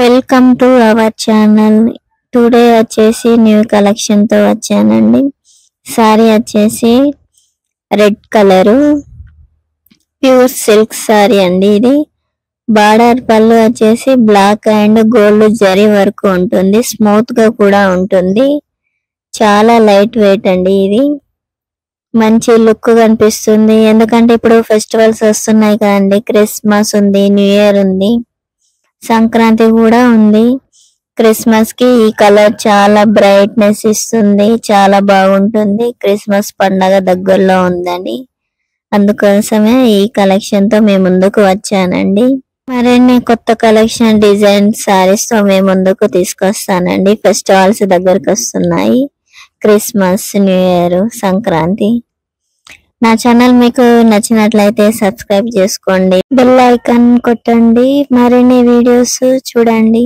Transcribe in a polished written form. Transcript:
Welcome to our channel. Today వచ్చేసి new collection తో వచ్చానండి. సారీ వచ్చేసి red colour pure silk sari అండి. ఇది బార్డర్ పళ్ళు వచ్చేసి black and gold zari work ఉంటుంది. స్మూత్ గా కూడా ఉంటుంది. చాలా లైట్ వెయిట్ అండి. ఇది మంచి లుక్ కనిపిస్తుంది. ఎందుకంటే ఇప్పుడు ఫెస్టివల్స్ వస్తున్నాయి కదండి. క్రిస్మస్ ఉంది, న్యూ ఇయర్ ఉంది, సంక్రాంతి కూడా ఉంది. క్రిస్మస్ కి ఈ కలర్ చాలా బ్రైట్నెస్ ఇస్తుంది. చాలా బాగుంటుంది. క్రిస్మస్ పండగ దగ్గరలో ఉందని అందుకోసమే ఈ కలెక్షన్ తో మేము ముందుకు వచ్చానండి. మరిన్ని కొత్త కలెక్షన్ డిజైన్ సారీస్ తో మేము ముందుకు తీసుకొస్తానండి. ఫెస్టివల్స్ దగ్గరకు వస్తున్నాయి. Christmas, new year, Sankranti. నా ఛానల్ మీకు నచ్చినట్లయితే సబ్స్క్రైబ్ చేసుకోండి, బెల్ ఐకాన్ కొట్టండి, మరిన్ని వీడియోస్ చూడండి.